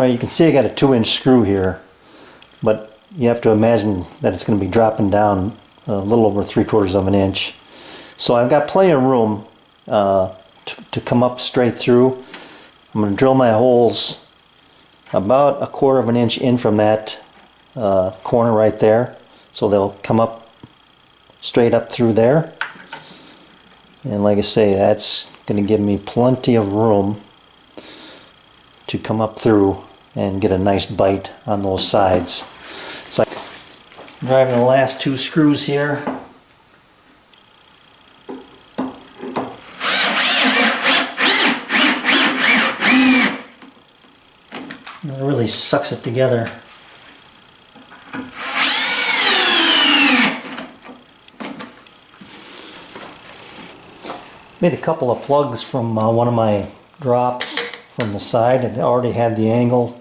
Alright, you can see I got a 2-inch screw here, but you have to imagine that it's going to be dropping down a little over 3/4 of an inch. So I've got plenty of room to come up straight through. I'm going to drill my holes about 1/4 of an inch in from that corner right there, so they'll come up straight up through there. And like I say, that's going to give me plenty of room to come up through and get a nice bite on those sides. So I'm driving the last 2 screws here. It really sucks it together. Made a couple of plugs from one of my drops from the side. It already had the angle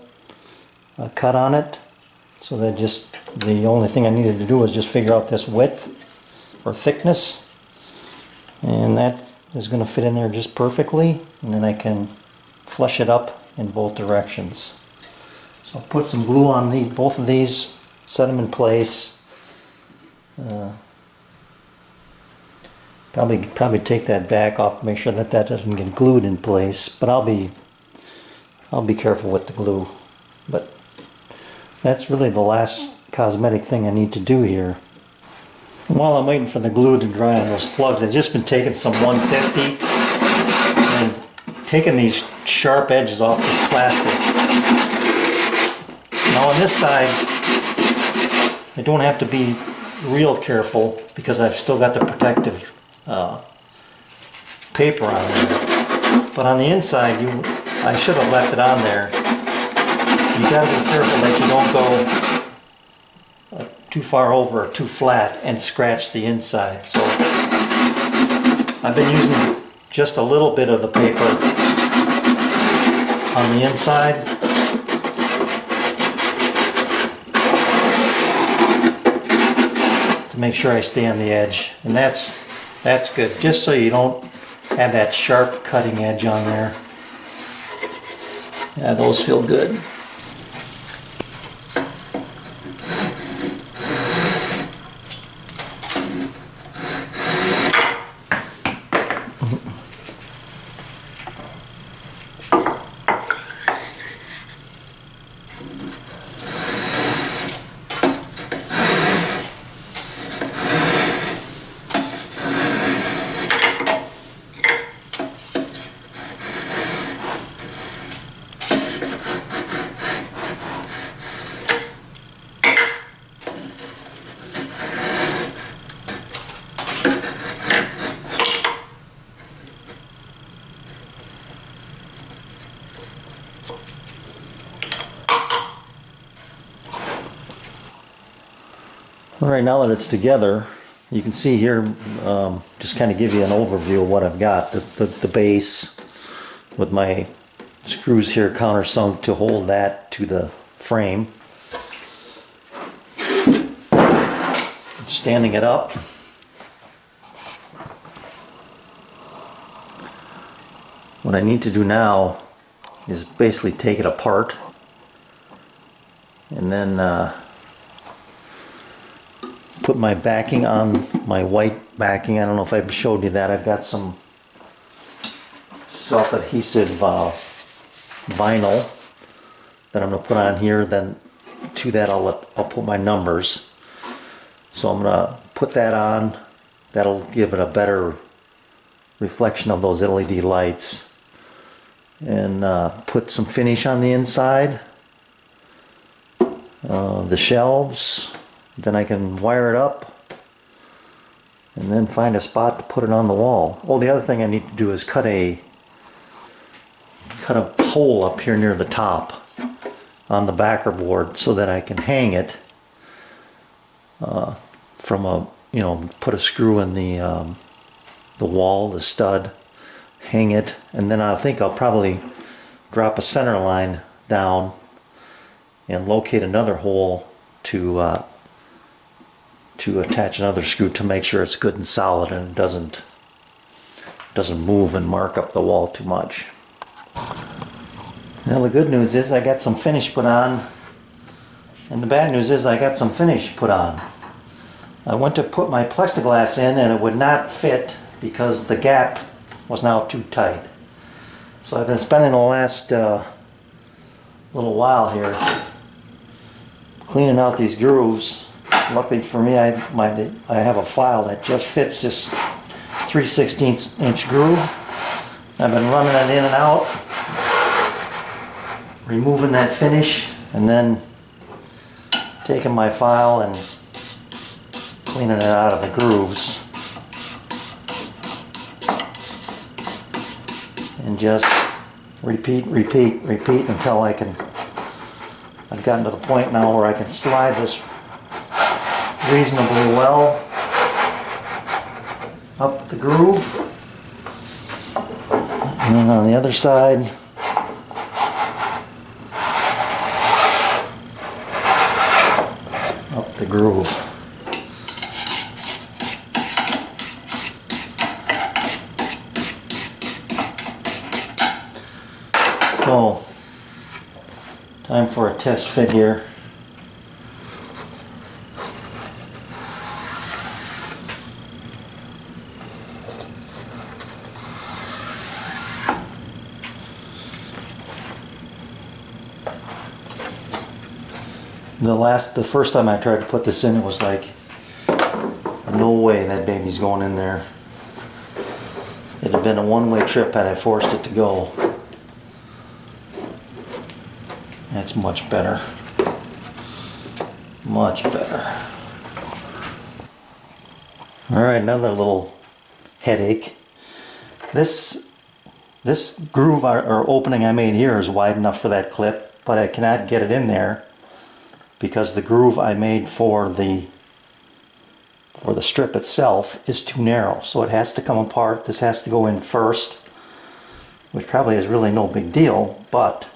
cut on it, so that just the only thing I needed to do was just figure out this width or thickness, and that is going to fit in there just perfectly, and then I can flush it up in both directions. So I'll put some glue on these, both of these, set them in place. Probably take that back off, make sure that doesn't get glued in place. But I'll be careful with the glue. But that's really the last cosmetic thing I need to do here. And while I'm waiting for the glue to dry on those plugs, I've just been taking some 150 and taking these sharp edges off this plastic. Now on this side, I don't have to be real careful because I've still got the protective paper on there. But on the inside, I should have left it on there. You got to be careful that you don't go too far over or too flat and scratch the inside. So I've been using just a little bit of the paper on the inside. To make sure I stay on the edge. And that's good, just so you don't have that sharp cutting edge on there. Yeah, those feel good. Alright, now that it's together, you can see here, just kind of give you an overview of what I've got. The base with my screws here countersunk to hold that to the frame. Standing it up. What I need to do now is basically take it apart and then put my backing on, my white backing. I don't know if I showed you that. I've got some self-adhesive vinyl that I'm going to put on here. Then to that I'll put my numbers. So I'm going to put that on. That'll give it a better reflection of those LED lights. And put some finish on the inside. The shelves. Then I can wire it up and then find a spot to put it on the wall. Oh, the other thing I need to do is cut a hole up here near the top on the backer board so that I can hang it from a, put a screw in the wall, the stud, hang it, and then I think I'll probably drop a center line down and locate another hole to attach another screw to make sure it's good and solid and it doesn't move and mark up the wall too much. Well, the good news is I got some finish put on, and the bad news is I got some finish put on. I went to put my plexiglass in and it would not fit because the gap was now too tight. So I've been spending the last little while here cleaning out these grooves. Luckily for me, I have a file that just fits this 3/16 inch groove. I've been running it in and out, removing that finish, and then taking my file and cleaning it out of the grooves. And just repeat until I've gotten to the point now where I can slide this reasonably well up the groove. And then on the other side, up the groove. So, time for a test fit here. The first time I tried to put this in, it was like, no way that baby's going in there. It'd have been a one-way trip had I forced it to go. That's much better. Much better. Alright, another little headache. This groove or opening I made here is wide enough for that clip, but I cannot get it in there because the groove I made for the strip itself is too narrow. So it has to come apart. This has to go in first, which probably is really no big deal, but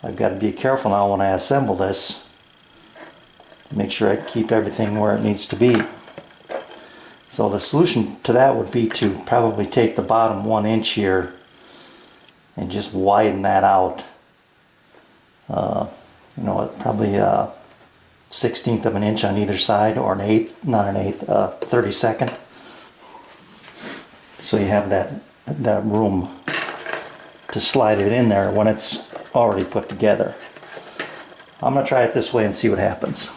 I've got to be careful now when I assemble this. Make sure I keep everything where it needs to be. So the solution to that would be to probably take the bottom 1 inch here and just widen that out. You know, probably a 1/16 of an inch on either side, or an eighth, not an eighth, 32nd. So you have that room to slide it in there when it's already put together. I'm going to try it this way and see what happens.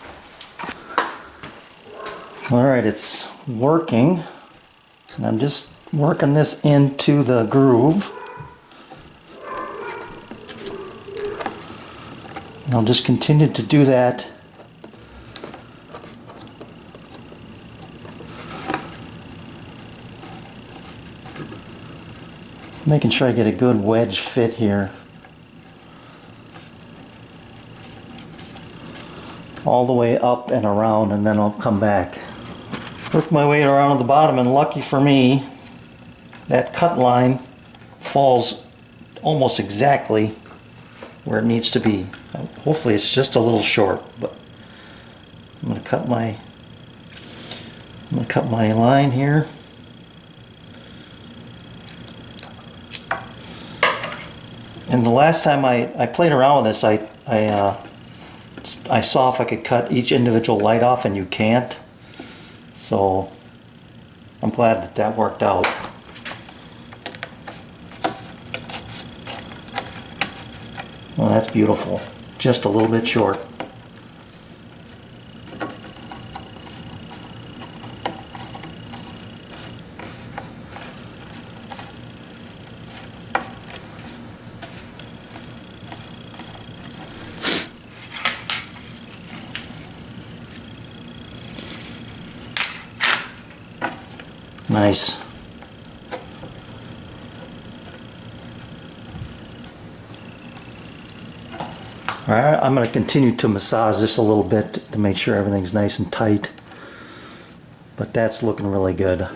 Alright, it's working, and I'm just working this into the groove. And I'll just continue to do that making sure I get a good wedge fit here. All the way up and around, and then I'll come back. Work my way around to the bottom, and lucky for me, that cut line falls almost exactly where it needs to be. Hopefully it's just a little short, but I'm going to cut my line here. And the last time I played around with this, I saw if I could cut each individual light off, and you can't. So I'm glad that worked out. Well, that's beautiful. Just a little bit short. Nice. Alright, I'm going to continue to massage this a little bit to make sure everything's nice and tight. But that's looking really good.